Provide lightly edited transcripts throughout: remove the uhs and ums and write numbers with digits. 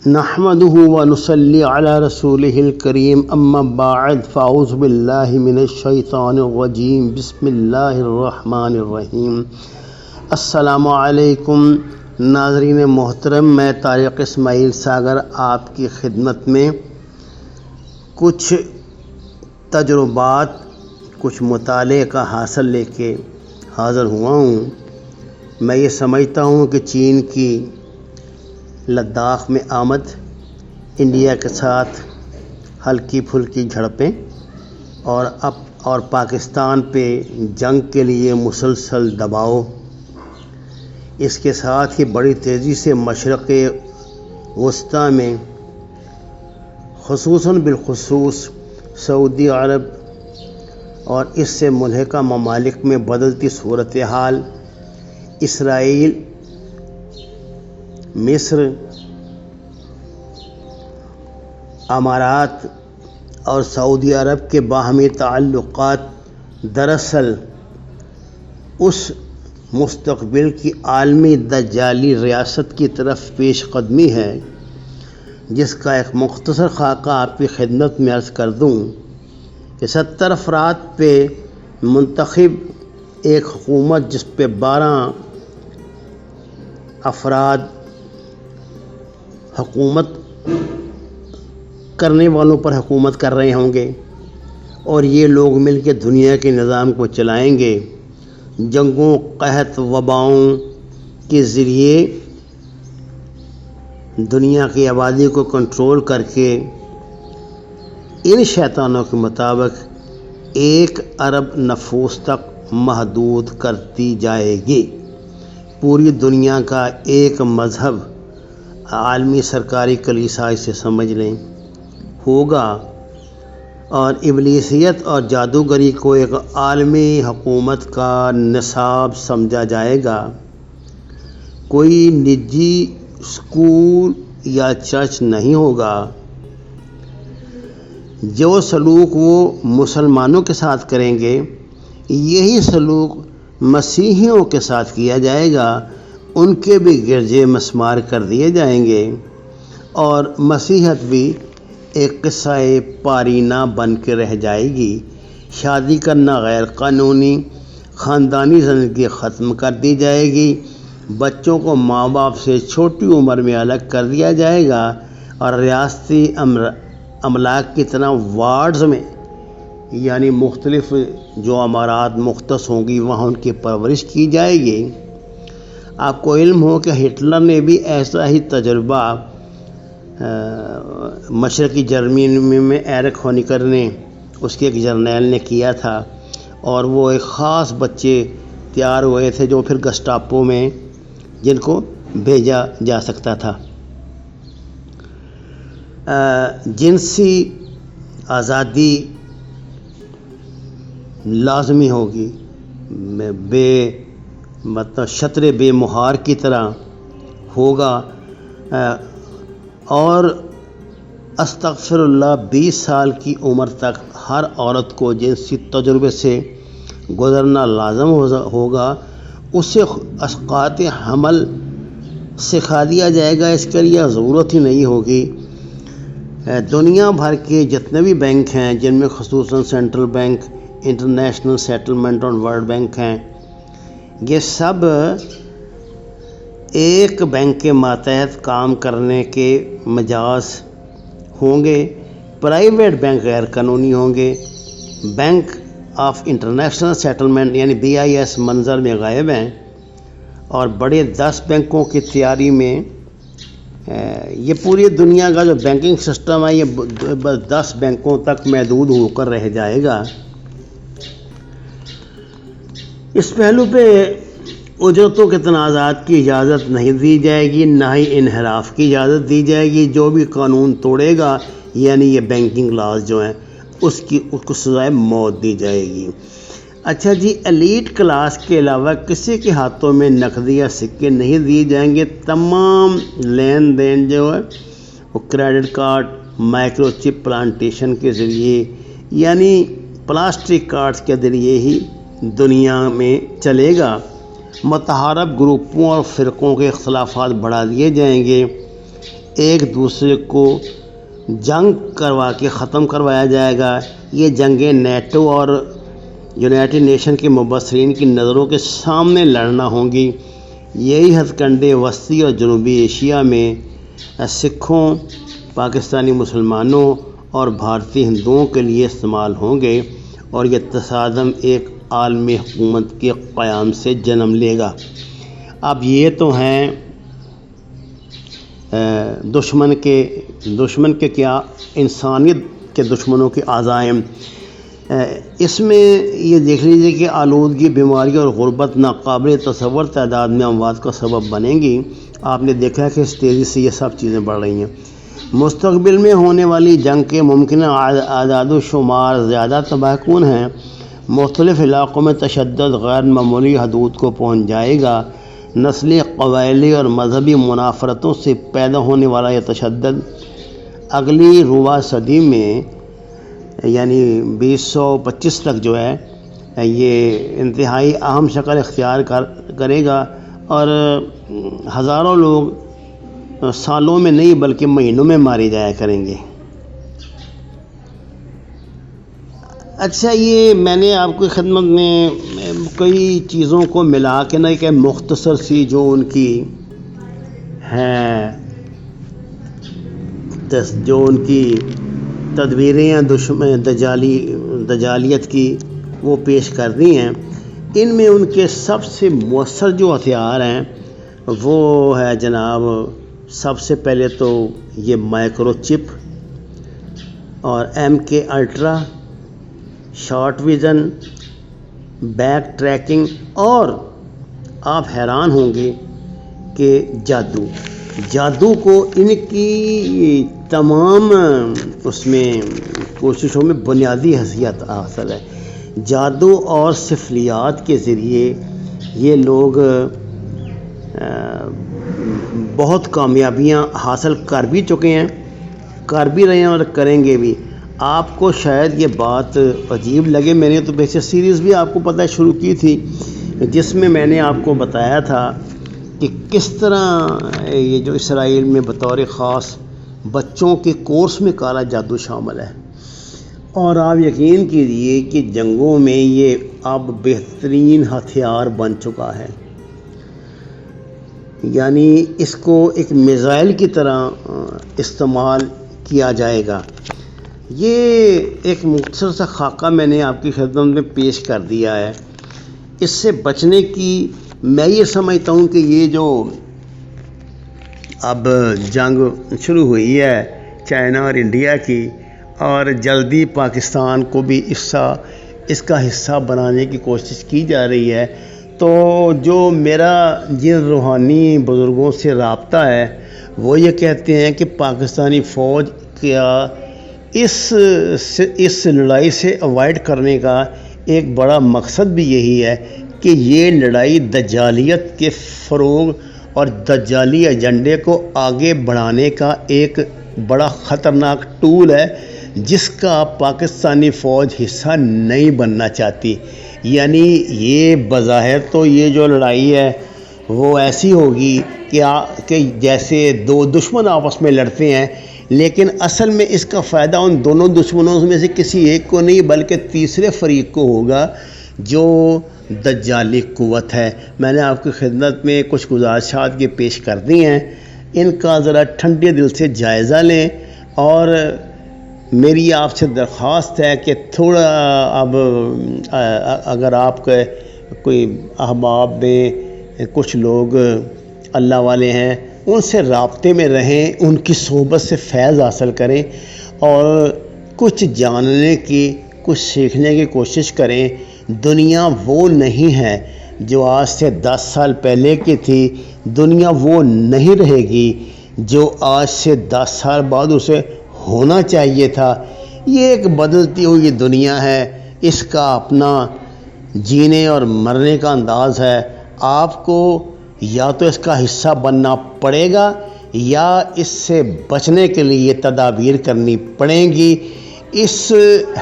نحمده ونصلي على رسوله الكريم اما بعد فاعوذ باللہ من الشیطان الرجیم بسم اللہ الرحمن الرحیم۔ السلام علیکم ناظرین محترم، میں طارق اسماعیل ساگر آپ کی خدمت میں کچھ تجربات، کچھ مطالعے کا حاصل لے کے حاضر ہوا ہوں۔ میں یہ سمجھتا ہوں کہ چین کی لداخ میں آمد، انڈیا کے ساتھ ہلکی پھلکی جھڑپیں اور پاکستان پہ جنگ کے لیے مسلسل دباؤ، اس کے ساتھ ہی بڑی تیزی سے مشرق وسطیٰ میں خصوصاً بالخصوص سعودی عرب اور اس سے ملحقہ ممالک میں بدلتی صورتحال، اسرائیل، مصر، امارات اور سعودی عرب کے باہمی تعلقات دراصل اس مستقبل کی عالمی دجالی ریاست کی طرف پیش قدمی ہے جس کا ایک مختصر خاکہ آپ کی خدمت میں عرض کر دوں کہ 70 افراد پہ منتخب ایک حکومت، جس پہ 12 افراد حکومت کرنے والوں پر حکومت کر رہے ہوں گے، اور یہ لوگ مل کے دنیا کے نظام کو چلائیں گے، جنگوں، قحط، وباؤں کے ذریعے دنیا کی آبادی کو کنٹرول کر کے ان شیطانوں کے مطابق 1 ارب نفوس تک محدود کرتی جائے گی۔ پوری دنیا کا ایک مذہب، عالمی سرکاری کلیسا اسے سمجھ لیں، ہوگا، اور ابلیسیت اور جادوگری کو ایک عالمی حکومت کا نصاب سمجھا جائے گا۔ کوئی نجی اسکول یا چرچ نہیں ہوگا۔ جو سلوک وہ مسلمانوں کے ساتھ کریں گے، یہی سلوک مسیحیوں کے ساتھ کیا جائے گا۔ ان کے بھی گرجے مسمار کر دیے جائیں گے، اور مسیحیت بھی ایک قصہ پارینہ بن کے رہ جائے گی۔ شادی کرنا غیر قانونی، خاندانی زندگی ختم کر دی جائے گی، بچوں کو ماں باپ سے چھوٹی عمر میں الگ کر دیا جائے گا، اور ریاستی املاک کی طرح وارڈز میں، یعنی مختلف جو امارات مختص ہوں گی، وہاں ان کی پرورش کی جائے گی۔ آپ کو علم ہو کہ ہٹلر نے بھی ایسا ہی تجربہ مشرقی جرمنی میں ایرک ہونیکر نے، اس کے ایک جرنیل نے کیا تھا، اور وہ ایک خاص بچے تیار ہوئے تھے جو پھر گسٹاپو میں جن کو بھیجا جا سکتا تھا۔ جنسی آزادی لازمی ہوگی، مطلب شطر بے مہار کی طرح ہوگا، اور استغفر اللہ 20 سال کی عمر تک ہر عورت کو جنسی تجربے سے گزرنا لازم ہوگا۔ اسے اسقاط حمل سکھا دیا جائے گا، اس کے لیے ضرورت ہی نہیں ہوگی۔ دنیا بھر کے جتنے بھی بینک ہیں، جن میں خصوصاً سینٹرل بینک، انٹرنیشنل سیٹلمنٹ اور ورلڈ بینک ہیں، یہ سب ایک بینک کے ماتحت کام کرنے کے مجاز ہوں گے۔ پرائیویٹ بینک غیر قانونی ہوں گے۔ بینک آف انٹرنیشنل سیٹلمنٹ یعنی BIS منظر میں غائب ہیں، اور بڑے 10 بینکوں کی تیاری میں یہ پوری دنیا کا جو بینکنگ سسٹم ہے، یہ 10 بینکوں تک محدود ہو کر رہ جائے گا۔ اس پہلو پہ اجرتوں کے تنازعات کی اجازت نہیں دی جائے گی، نہ ہی انحراف کی اجازت دی جائے گی۔ جو بھی قانون توڑے گا، یعنی یہ بینکنگ لاز جو ہیں، اس کو سزائے موت دی جائے گی۔ اچھا جی، ایلیٹ کلاس کے علاوہ کسی کے ہاتھوں میں نقدی یا سکے نہیں دیے جائیں گے۔ تمام لین دین جو ہے وہ کریڈٹ کارڈ، مائکرو چپ پلانٹیشن کے ذریعے، یعنی پلاسٹک کارڈز کے ذریعے ہی دنیا میں چلے گا۔ متحارب گروپوں اور فرقوں کے اختلافات بڑھا دیے جائیں گے۔ ایک دوسرے کو جنگ کروا کے ختم کروایا جائے گا۔ یہ جنگیں نیٹو اور یونائٹڈ نیشن کے مبصرین کی نظروں کے سامنے لڑنا ہوں گی۔ یہی ہتھ کنڈے وسطی اور جنوبی ایشیا میں سکھوں، پاکستانی مسلمانوں اور بھارتی ہندوؤں کے لیے استعمال ہوں گے، اور یہ تصادم ایک عالمی حکومت کے قیام سے جنم لے گا۔ اب یہ تو ہیں دشمن کے کیا، انسانیت کے دشمنوں کے عزائم۔ اس میں یہ دیکھ لیجیے کہ آلودگی، بیماری اور غربت ناقابل تصور تعداد میں اموات کا سبب بنیں گی۔ آپ نے دیکھا کہ اس تیزی سے یہ سب چیزیں بڑھ رہی ہیں۔ مستقبل میں ہونے والی جنگ کے ممکنہ اعداد و شمار زیادہ تباہ کن ہیں۔ مختلف علاقوں میں تشدد غیر معمولی حدود کو پہنچ جائے گا۔ نسلی، قبائلی اور مذہبی منافرتوں سے پیدا ہونے والا یہ تشدد اگلی ربع صدی میں یعنی 2025 تک جو ہے یہ انتہائی اہم شکل اختیار کرے گا، اور ہزاروں لوگ سالوں میں نہیں بلکہ مہینوں میں مارے جایا کریں گے۔ اچھا، یہ میں نے آپ کی خدمت میں کئی چیزوں کو ملا کے نہ کہ مختصر سی جو ان کی ہیں جو ان کی تدبیریں ہیں دجالیت کی وہ پیش کر دی ہیں۔ ان میں ان کے سب سے مؤثر جو ہتھیار ہیں وہ ہے جناب، سب سے پہلے تو یہ مائکرو چپ اور MK ultra, short vision, backtracking, اور آپ حیران ہوں گے کہ جادو کو ان کی تمام اس میں کوششوں میں بنیادی حیثیت حاصل ہے۔ جادو اور سفلیات کے ذریعے یہ لوگ بہت کامیابیاں حاصل کر بھی چکے ہیں، کر بھی رہے ہیں اور کریں گے بھی۔ آپ کو شاید یہ بات عجیب لگے، میں نے تو ویسے سیریز بھی آپ کو پتہ ہے شروع کی تھی، جس میں میں نے آپ کو بتایا تھا کہ کس طرح یہ جو اسرائیل میں بطور خاص بچوں کے کورس میں کالا جادو شامل ہے، اور آپ یقین کیجئے کہ جنگوں میں یہ اب بہترین ہتھیار بن چکا ہے۔ یعنی اس کو ایک میزائل کی طرح استعمال کیا جائے گا۔ یہ ایک مختصر سا خاکہ میں نے آپ کی خدمت میں پیش کر دیا ہے۔ اس سے بچنے کی میں یہ سمجھتا ہوں کہ یہ جو اب جنگ شروع ہوئی ہے چائنا اور انڈیا کی، اور جلدی پاکستان کو بھی اس کا حصہ بنانے کی کوشش کی جا رہی ہے، تو جو میرا جن روحانی بزرگوں سے رابطہ ہے وہ یہ کہتے ہیں کہ پاکستانی فوج کیا اس لڑائی سے اوائڈ کرنے کا ایک بڑا مقصد بھی یہی ہے کہ یہ لڑائی دجالیت کے فروغ اور دجالی ایجنڈے کو آگے بڑھانے کا ایک بڑا خطرناک ٹول ہے، جس کا پاکستانی فوج حصہ نہیں بننا چاہتی۔ یعنی یہ بظاہر تو یہ جو لڑائی ہے وہ ایسی ہوگی کہ جیسے دو دشمن آپس میں لڑتے ہیں، لیکن اصل میں اس کا فائدہ ان دونوں دشمنوں میں سے کسی ایک کو نہیں بلکہ تیسرے فریق کو ہوگا، جو دجالی قوت ہے۔ میں نے آپ کی خدمت میں کچھ گزارشات یہ پیش کر دی ہیں، ان کا ذرا ٹھنڈے دل سے جائزہ لیں، اور میری آپ سے درخواست ہے کہ تھوڑا اب اگر آپ کے کوئی احباب میں کچھ لوگ اللہ والے ہیں، ان سے رابطے میں رہیں، ان کی صحبت سے فیض حاصل کریں، اور کچھ جاننے کی، کچھ سیکھنے کی کوشش کریں۔ دنیا وہ نہیں ہے جو آج سے 10 سال پہلے کی تھی، دنیا وہ نہیں رہے گی جو آج سے 10 سال بعد اسے ہونا چاہیے تھا۔ یہ ایک بدلتی ہوئی دنیا ہے، اس کا اپنا جینے اور مرنے کا انداز ہے۔ آپ کو یا تو اس کا حصہ بننا پڑے گا یا اس سے بچنے کے لیے تدابیر کرنی پڑیں گی۔ اس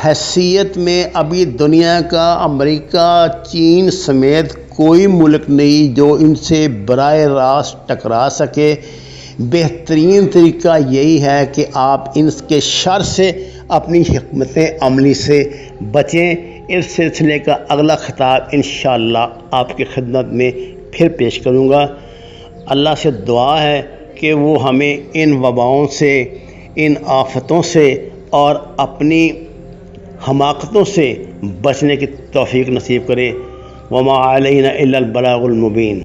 حیثیت میں ابھی دنیا کا امریکہ، چین سمیت کوئی ملک نہیں جو ان سے براہ راست ٹکرا سکے۔ بہترین طریقہ یہی ہے کہ آپ ان کے شر سے اپنی حکمت عملی سے بچیں۔ اس سلسلے کا اگلا خطاب انشاءاللہ آپ کی خدمت میں پھر پیش کروں گا۔ اللہ سے دعا ہے کہ وہ ہمیں ان وباؤں سے، ان آفتوں سے اور اپنی حماقتوں سے بچنے کی توفیق نصیب کرے۔ وما علینا الا البلاغ المبین۔